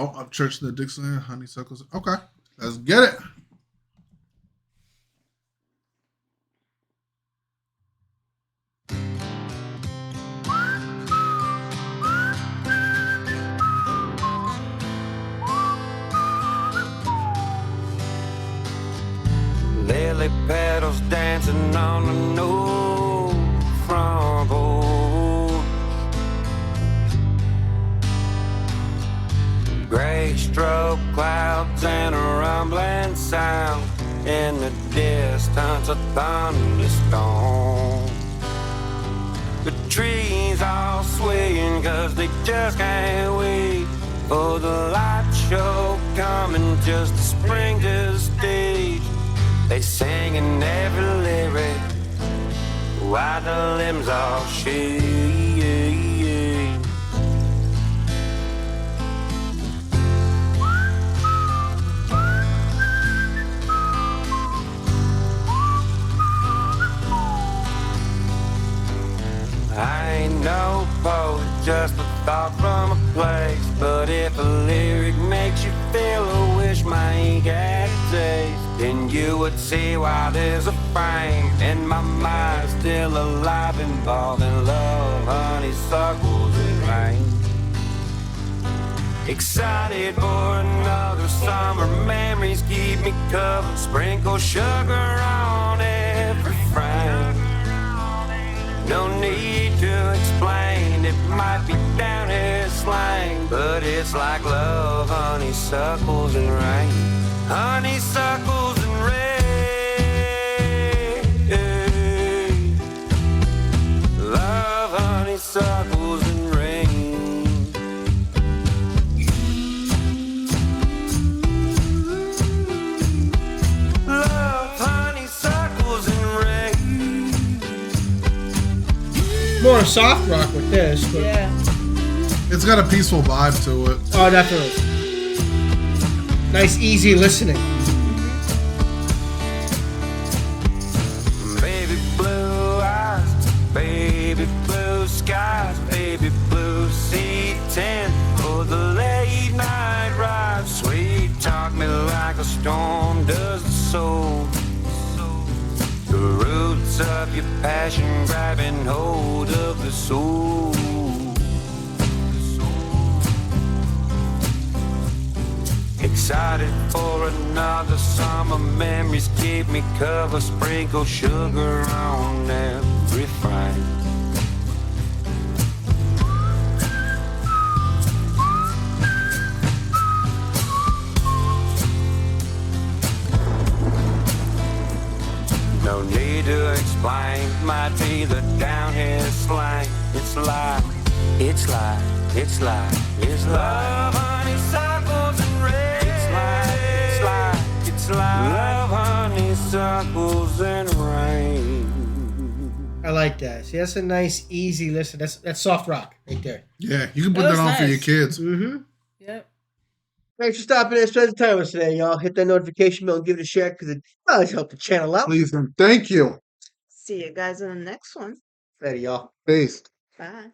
Oh, of Church the Dixielanders, Honeysuckles. Okay, let's get it. Lily petals dancing on the new front porch. Gray strobe clouds and a rumbling sound. In the distance, a thunderstorm. The trees all swaying 'cause they just can't wait for the light show coming just to spring to the stage. They sing in every lyric while the limbs all shake. I ain't no poet, just a thought from a place. But if a lyric makes you feel a wish my ink had taste, then you would see why there's a frame in my mind still alive, involving love, honeysuckles, and rain. Excited for another summer, memories keep me covered. Sprinkle sugar on every frame. No need to explain, it might be down here slang, but it's like love, honeysuckles, and rain. Honeysuckles and rain. Love, honeysuckles and rain. Love, honeysuckles and rain. More soft rock with this, but Yeah. It's got a peaceful vibe to it. oh, definitely. Nice, easy listening. Baby blue eyes, baby blue skies, baby blue sea tent for the late night ride. Sweet talk me like a storm does the soul. The roots of your passion grabbing hold of the soul. Excited for another summer, memories keep me covered. Sprinkle sugar on every frame. No need to explain, might be the down here slang. It's like, it's like, it's like, it's love, honeysuckles and rain. It's like, it's like, it's like love, honeysuckles and rain. I like that. See, that's a nice, easy listen. That's soft rock right there. Yeah, you can put That that was on for your nice. kids. Mm-hmm. Yep. Thanks for stopping in and spending time with us today, y'all. Hit that notification bell and give it a share because it does help the channel out. Please and thank you. See you guys in the next one. Ready, y'all. Peace. Bye.